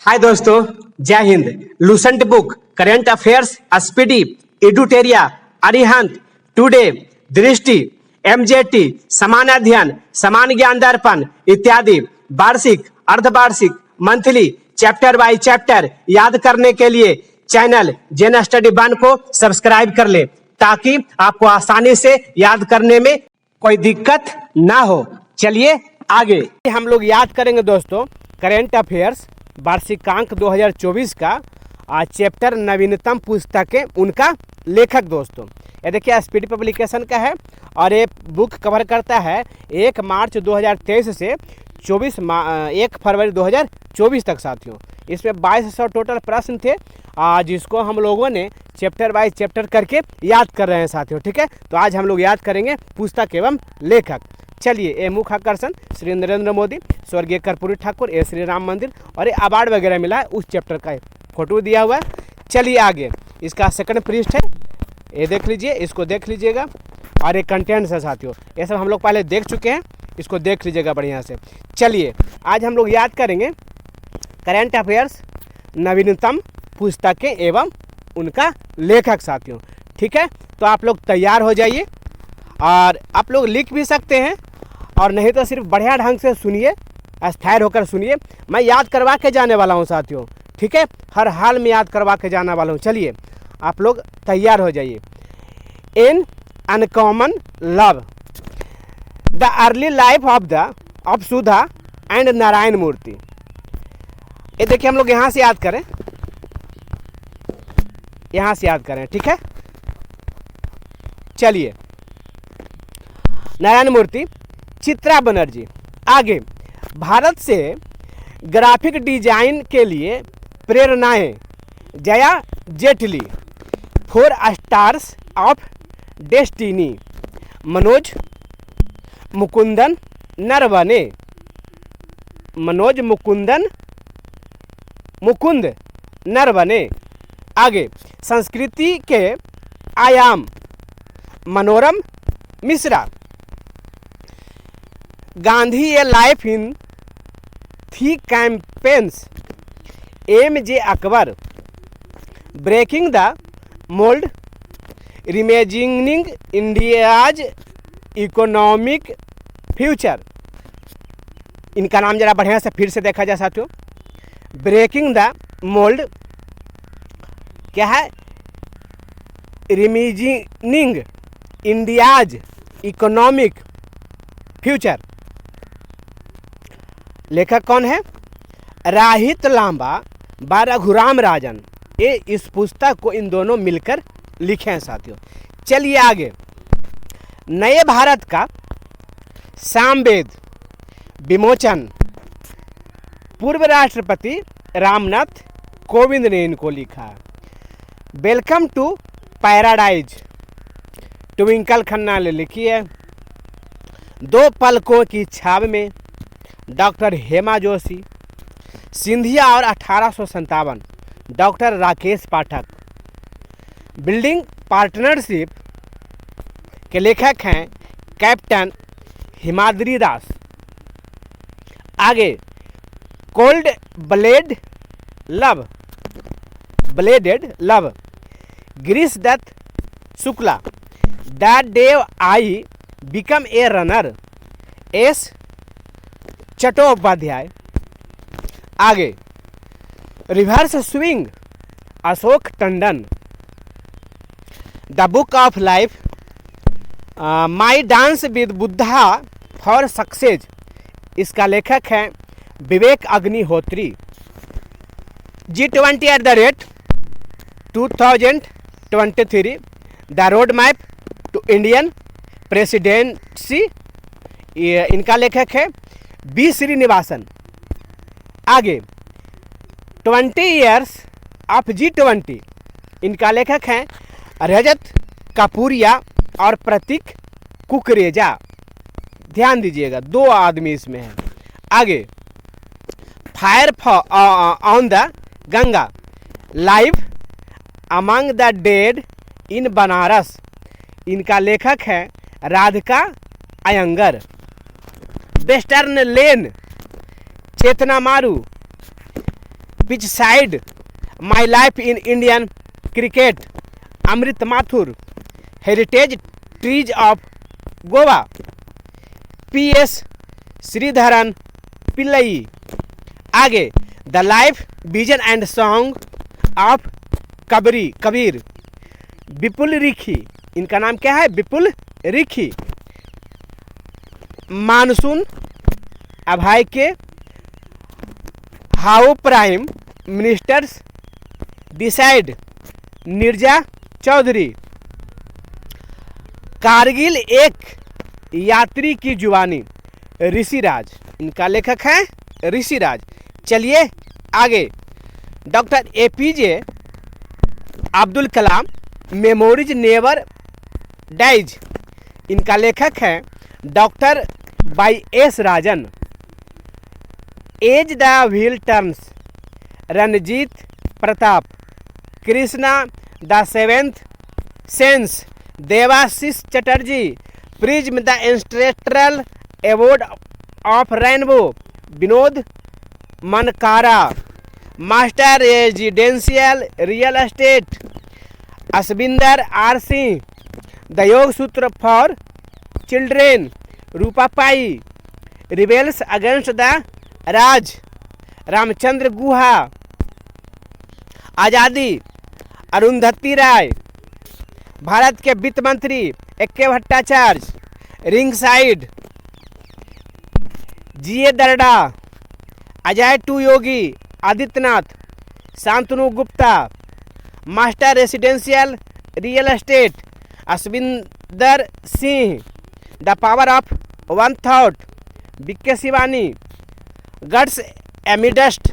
हाय दोस्तों, जय हिंद। Lucent book, current affairs, Speedy, Edutoria, Arihant, Today, Drishti, MJT, समान अध्ययन, समान ज्ञान दर्पण इत्यादि वार्षिक, अर्धवार्षिक, मंथली, चैप्टर बाय चैप्टर याद करने के लिए चैनल जेन स्टडी वन को सब्सक्राइब कर ले ताकि आपको आसानी से याद करने में कोई दिक्कत ना हो। चलिए आगे हम लोग याद करेंगे दोस्तों करंट अफेयर्स वार्षिकांक 2024 का चैप्टर नवीनतम पुस्तकें, उनका लेखक दोस्तों ये देखिए स्पीड पब्लिकेशन का है और ये बुक कवर करता है 1 मार्च 2023 से 1 फरवरी 2024 तक साथियों। इसमें 2200 टोटल प्रश्न थे जिसको हम लोगों ने चैप्टर बाय चैप्टर करके याद कर रहे हैं साथियों। ठीक है, तो आज हम लोग याद करेंगे पुस्तक एवं लेखक। चलिए, ये मुख्य आकर्षण श्री नरेंद्र मोदी, स्वर्गीय कर्पूरी ठाकुर, ये श्री राम मंदिर और ये अवार्ड वगैरह मिला है उस चैप्टर का फोटो दिया हुआ है। चलिए आगे, इसका सेकंड पृष्ठ है, ये देख लीजिए, इसको देख लीजिएगा और ये कंटेंट्स है साथियों। ये सब हम लोग पहले देख चुके हैं, इसको देख लीजिएगा बढ़िया से। चलिए आज हम लोग याद करेंगे करंट अफेयर्स नवीनतम पुस्तकें एवं उनका लेखक साथियों। ठीक है, तो आप लोग तैयार हो जाइए और आप लोग लिख भी सकते हैं और नहीं तो सिर्फ बढ़िया ढंग से सुनिए, स्थिर होकर सुनिए। मैं याद करवा के जाने वाला हूं साथियों। ठीक है, हर हाल में याद करवा के जाने वाला हूं। चलिए आप लोग तैयार हो जाइए। An uncommon love, the early life of Sudha and Narayan Murthy. ये देखिए हम लोग यहाँ से याद करें, यहाँ से याद करें। ठीक है, चलिए नारायण मूर्ति, चित्रा बनर्जी। आगे, भारत से ग्राफिक डिजाइन के लिए प्रेरणाएं, Jaya Jaitley. 4 stars of destiny, Manoj Mukundan Naravane. Manoj Mukund Naravane. आगे, संस्कृति के आयाम, Manoram Mishra. Gandhi a life in 3 campaigns, M J. Akbar. Breaking the mold, reimagining India's economic future. इनका नाम जरा बढ़िया से फिर से देखा जाए साथियों। ब्रेकिंग द मोल्ड क्या है? रिमेजिनिंग इंडियाज इकोनॉमिक फ्यूचर। लेखक कौन है? राहित लांबा व रघुराम राजन। ये इस पुस्तक को इन दोनों मिलकर लिखे हैं साथियों। चलिए आगे, नए भारत का सामवेद विमोचन, पूर्व राष्ट्रपति रामनाथ कोविंद ने इनको लिखा। Welcome to paradise, Twinkle Khanna ने लिखी है। 2 पलकों की छाव में, डॉक्टर हेमा जोशी। सिंधिया और 1857, doctor Rakesh Pathak. Building partnership के लेखक हैं कैप्टन हिमाद्री दास। आगे, cold blooded love, Girish Dutt Shukla. That day I become a runner, S Chattopadhyay. आगे, reverse swing, Ashok Tandon. The book of life, my dance with Buddha for success. इसका लेखक है Vivek Agnihotri. G20 2023, the road map to Indian presidency. इनका लेखक है बी श्रीनिवासन। आगे, 20 ईयर्स ऑफ G20, इनका लेखक हैं रजत कपूरिया और प्रतीक कुकरेजा। ध्यान दीजिएगा, 2 आदमी इसमें हैं। आगे, fire on the Ganga, live among the dead in Banaras. इनका लेखक है Radhika Iyengar. Western lane, Chetna Maru, pitch side, my life in Indian cricket, Amrit Mathur, heritage trees of Goa, PS Sreedharan Pillai. आगे, the life vision and song of Kabir, Vipul Rikhi. इनका नाम क्या है? Vipul Rikhi. Monsoon Abhay K, how prime ministers decide, Neerja Chaudhary. Kargil एक यात्री की जुबानी, ऋषिराज। इनका लेखक है ऋषिराज। चलिए आगे, doctor APJ Abdul Kalam, memories never dies. इनका लेखक है doctor YS Rajan. As the wheel turns, Ranjit Pratap. Krishna the seventh sense, Debashish Chatterjee. Prism the instructural award of rainbow, Vinod Mankara. Master residential real estate, Asbinder R Singh. The yoga sutra for children, Rupa Pai. Rebels against the Raj, Ramachandra Guha. Azadi, Arundhati Roy. Bharat के वित्त मंत्री AK Bhattacharya. Ring side, GA Darda. Ajay to Yogi, Adityanath. Shantanu Gupta. Master residential real estate, Asbinder Singh. The power of one thought, BK Shivani. Guts amidst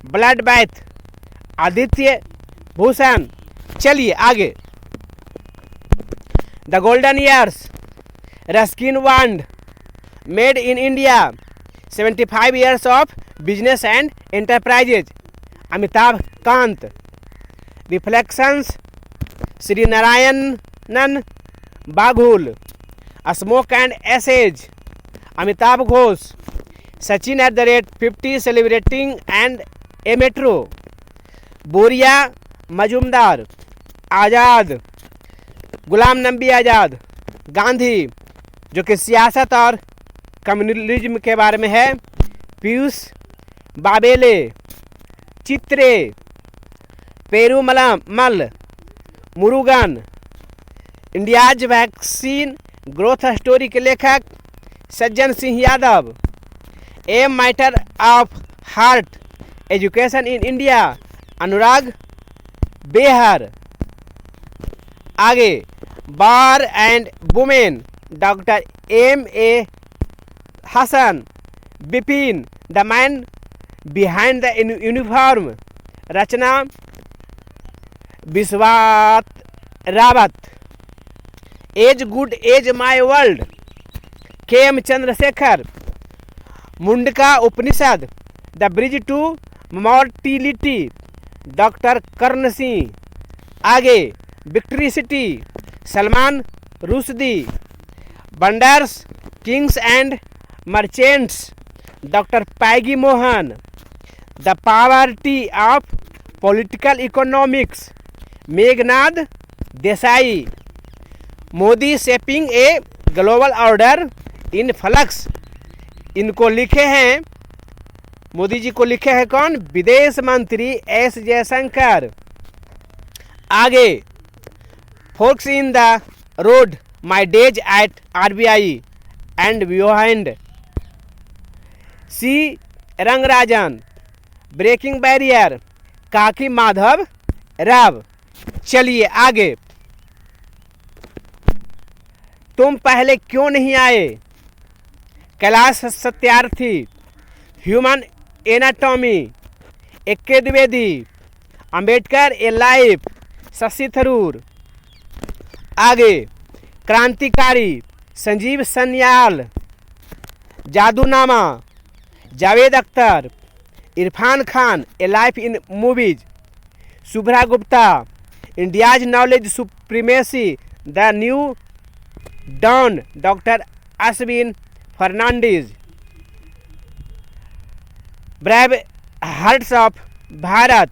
blood bath, Aditya Bhushan. चलिए आगे, the golden years, Ruskin Bond. Made in India, 75 years of business and enterprises, Amitabh Kant. Reflections, Shri Narayanan बाघुल। Smoke and ashes, Amitabh Ghosh. Sachin @50 celebrating and a metro, Boria Majumdar. आज़ाद, गुलाम नबी आज़ाद। गांधी, जो कि सियासत और communalism के बारे में है, Piyush Babele. Chitre, Perumal Murugan. India's vaccine growth story के लेखक Sajjan Singh Yadav. A matter of heart, education in India, Anurag Behar. आगे, bar and women, doctor MA Hasan. Bipin, the man behind the uniform. Rachna Vishwat Rawat. As good as my world, KM Chandrasekhar. Mundaka Upanishad, the bridge to mortality, doctor Karan Singh. आगे, victory city, Salman Rushdie. Bunders, kings and merchants, doctor Peggy Mohan. The poverty of political economics, Meghnad Desai. Modi shaping a global order in flux, इनको लिखे हैं, मोदी जी को लिखे हैं कौन? विदेश मंत्री S जयशंकर। आगे, forks in the road, my days at RBI and behind, C Rangarajan. Breaking barrier, Kaki Madhav Rao. चलिए आगे, तुम पहले क्यों नहीं आए, Kailash Satyarthi. Human anatomy, AK Dwivedi. Ambedkar a life, Shashi Tharoor. आगे, क्रांतिकारी, Sanjeev Sanyal. Jadunama, Javed Akhtar. Irfan Khan, a life in movies. Shubhra Gupta, India's knowledge supremacy, the new dawn, doctor Ashwin Fernandes. Brave hearts of Bharat,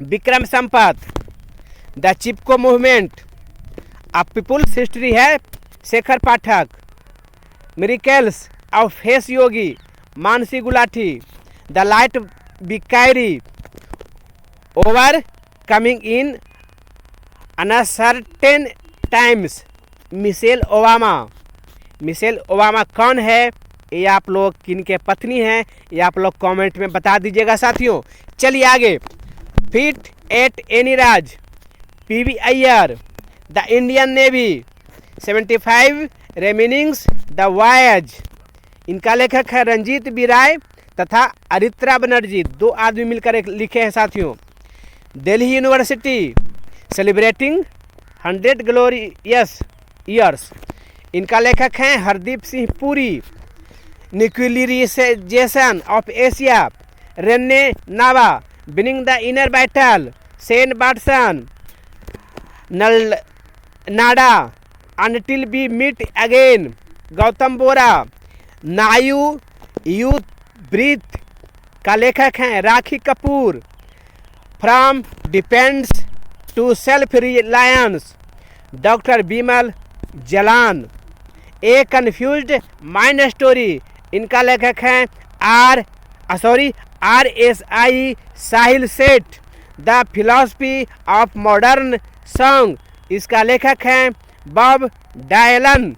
Vikram Sampath, the Chipko movement, a people's history है Shekhar Pathak, miracles of face yogi Mansi Gulati, the light we carry, overcoming in uncertain times, Michelle Obama. Michelle Obama कौन है, ये आप लोग किनके पत्नी हैं, ये आप लोग कमेंट में बता दीजिएगा साथियों। चलिए आगे, fit at any Raj, PV Iyer, the Indian navy, 75 रेमिनिंग्स द वॉयज। इनका लेखक है रंजीत बी राय तथा अरित्रा बनर्जी, दो आदमी मिलकर एक लिखे हैं साथियों। Delhi university, celebrating 100 glorious years. इनका लेखक हैं Hardeep Singh Puri. Nuclearisation of Asia, Renne Nava, winning the inner battle, Shane Watson, null nada, until we meet again, Gautam Bora. New youth breath का लेखक हैं Rakhi Kapoor. From depends to self reliance, doctor Bimal Jalan. A confused mind story, इनका लेखक हैं RSI Sahil Seth. The philosophy of modern song, इसका लेखक हैं Bob Dylan.